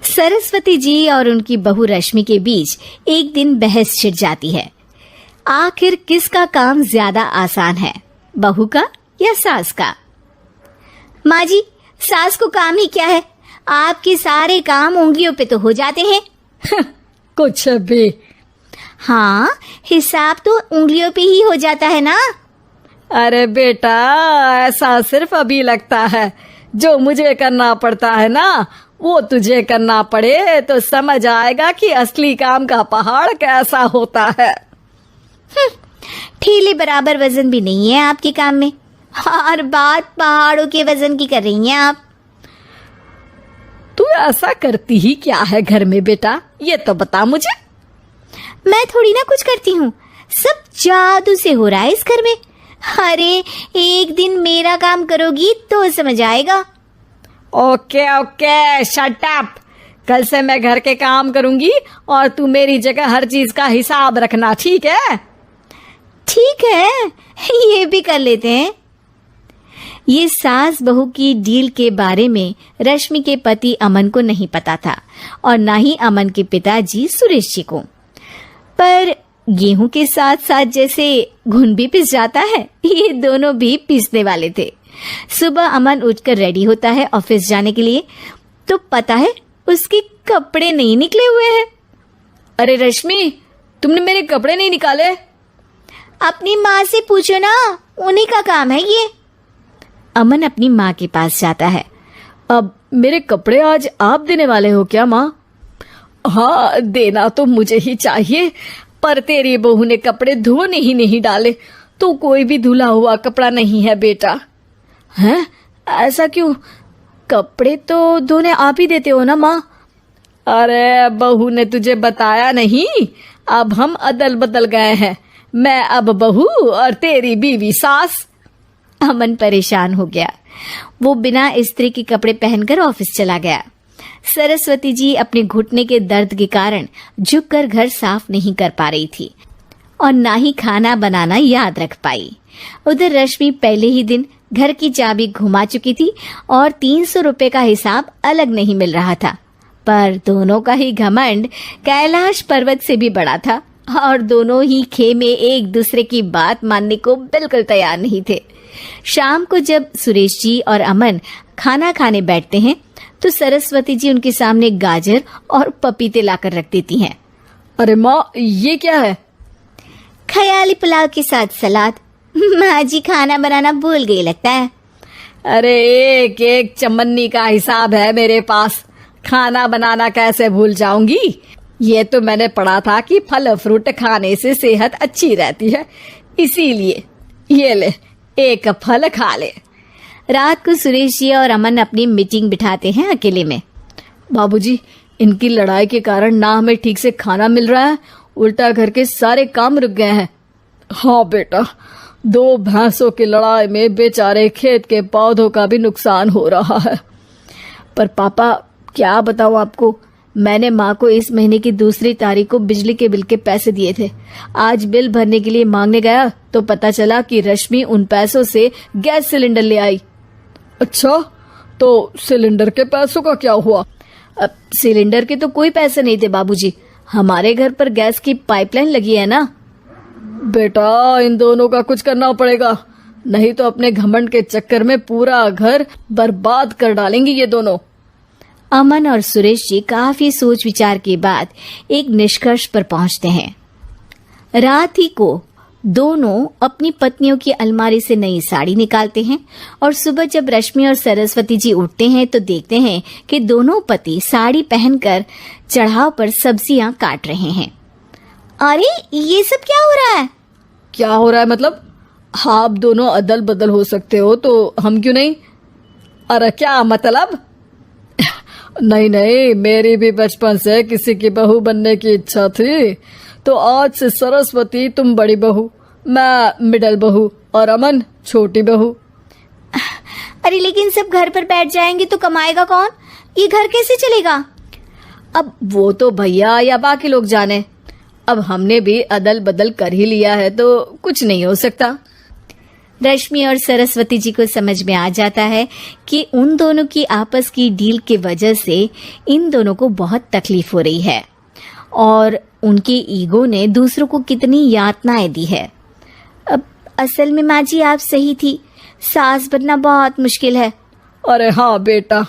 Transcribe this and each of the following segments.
सरस्वती जी और उनकी बहू रश्मि के बीच एक दिन बहस छिड़ जाती है। आखिर किसका काम ज्यादा आसान है, बहू का या सास का? माँ जी, सास को काम ही क्या है, आपके सारे काम उंगलियों पे तो हो जाते हैं। कुछ भी। हाँ, हिसाब तो उंगलियों पे ही हो जाता है ना। अरे बेटा, ऐसा सिर्फ अभी लगता है। जो मुझे करना पड़ता है ना, वो तुझे करना पड़े तो समझ आएगा कि असली काम का पहाड़ कैसा होता है। ठेले बराबर वजन भी नहीं है आपके काम में, और बात पहाड़ों के वजन की कर रही हैं आप। तू ऐसा करती ही क्या है घर में बेटा, ये तो बता मुझे। मैं थोड़ी ना कुछ करती हूँ, सब जादू से हो रहा है इस घर में। अरे एक दिन मेरा काम करोगी तो समझ आएगा। Okay okay, shut up. कल से मैं घर के काम करूंगी और तू मेरी जगह हर चीज का हिसाब रखना, ठीक है? ठीक है, ये भी कर लेते हैं। ये सास बहू की डील के बारे में रश्मि के पति अमन को नहीं पता था और ना ही अमन के पिताजी सुरेश जी को। पर गेहूं के साथ साथ जैसे घुन भी पिस जाता है, ये दोनों भी पीसने वाले थे। सुबह अमन उठकर रेडी होता है ऑफिस जाने के लिए, तो पता है उसके कपड़े नहीं निकले हुए हैं। अरे रश्मि, तुमने मेरे कपड़े नहीं निकाले? अपनी माँ से पूछो ना, उन्हीं का काम है ये। अमन अपनी माँ के पास जाता है। अब मेरे कपड़े आज आप देने वाले हो क्या माँ? हाँ, देना तो मुझे ही चाहिए, पर तेरी बहू ने कपड़े धोने ही नहीं डाले, तो कोई भी धुला हुआ कपड़ा नहीं है बेटा। हैं? ऐसा क्यों? कपड़े तो धोने आप ही देते हो ना माँ? अरे बहू ने तुझे बताया नहीं, अब हम अदल बदल गए हैं। मैं अब बहू और तेरी बीवी सास। अमन परेशान हो गया। वो बिना इस्त्री के कपड़े पहनकर ऑफिस चला गया। सरस्वती जी अपने घुटने के दर्द के कारण झुककर घर साफ नहीं कर पा रही थी और ना ही खाना बनाना याद रख पाई। उधर रश्मि पहले ही दिन घर की चाबी घुमा चुकी थी और 300 रुपए का हिसाब अलग नहीं मिल रहा था। पर दोनों का ही घमंड कैलाश पर्वत से भी बड़ा था और दोनों ही खेमे एक दूसरे की बात मानने को बिल्कुल तैयार नहीं थे। शाम को जब सुरेश जी और अमन खाना खाने बैठते हैं तो सरस्वती जी उनके सामने गाजर और पपीते लाकर रख देती हैं। अरे माँ, ये क्या है? ख्याली पुलाव के साथ सलाद। माँ जी खाना बनाना भूल गई लगता है। अरे एक एक चमन्नी का हिसाब है मेरे पास, खाना बनाना कैसे भूल जाऊंगी? ये तो मैंने पढ़ा था कि फल फ्रूट खाने से सेहत अच्छी रहती है, इसीलिए ये ले, एक फल खा ले। रात को सुरेश जी और अमन अपनी मीटिंग बिठाते हैं अकेले में। बाबूजी, इनकी लड़ाई के कारण ना हमें ठीक से खाना मिल रहा है, उल्टा घर के सारे काम रुक गए हैं। हाँ बेटा, 2 भैंसों की लड़ाई में बेचारे खेत के पौधों का भी नुकसान हो रहा है। पर पापा, क्या बताऊं आपको, मैंने माँ को इस महीने की 2 तारीख को बिजली के बिल के पैसे दिए थे। आज बिल भरने के लिए मांगने गया तो पता चला कि रश्मि उन पैसों से गैस सिलेंडर ले आई। अच्छा, तो सिलेंडर के पैसों का क्या हुआ? अब सिलेंडर के तो कोई पैसे नहीं थे बाबूजी, हमारे घर पर गैस की पाइपलाइन लगी है ना। बेटा, इन दोनों का कुछ करना पड़ेगा, नहीं तो अपने घमंड के चक्कर में पूरा घर बर्बाद कर डालेंगी ये दोनों। अमन और सुरेश जी काफी सोच विचार के बाद एक निष्कर्ष पर पहुंचते हैं। रात ही को दोनों अपनी पत्नियों की अलमारी से नई साड़ी निकालते हैं और सुबह जब रश्मि और सरस्वती जी उठते हैं तो देखते हैं कि दोनों पति साड़ी पहनकर चढ़ाव पर सब्जियां काट रहे हैं। अरे ये सब क्या हो रहा है? क्या हो रहा है मतलब? आप दोनों अदल बदल हो सकते हो तो हम क्यों नहीं? अरे क्या मतलब? नहीं नहीं, मेरी भी बचपन से किसी की बहू बनने की इच्छा थी, तो आज से सरस्वती तुम बड़ी बहू, मैं मिडल बहू और अमन छोटी बहू। अरे लेकिन सब घर पर बैठ जाएंगे तो कमाएगा कौन? ये घर कैसे चलेगा? अब वो तो भैया या बाकी लोग जाने, अब हमने भी अदल बदल कर ही लिया है तो कुछ नहीं हो सकता। रश्मि और सरस्वती जी को समझ में आ जाता है कि उन दोनों की आपस की डील के वजह से इन दोनों को बहुत तकलीफ हो रही है और उनके ईगो ने दूसरों को कितनी यातनाएं दी है। अब असल में माँ जी आप सही थी, सास बनना बहुत मुश्किल है। अरे हाँ बेटा,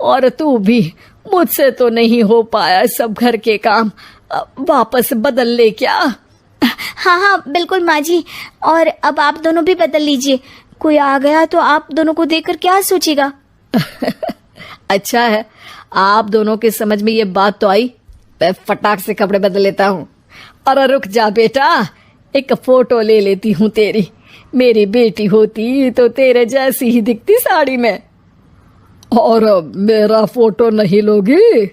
और तू भी, मुझसे तो नहीं हो पाया सब घर के काम, वापस बदल ले क्या? हाँ हाँ बिल्कुल माँ जी, और अब आप दोनों भी बदल लीजिए, कोई आ गया तो आप दोनों को देखकर क्या सोचेगा। अच्छा है, आप दोनों के समझ में ये बात तो आई। मैं फटाक से कपड़े बदल लेता हूँ। अरे रुक जा बेटा, एक फोटो ले लेती हूँ तेरी। मेरी बेटी होती तो तेरे जैसी ही दिखती साड़ी में। और मेरा फोटो नहीं लोगी?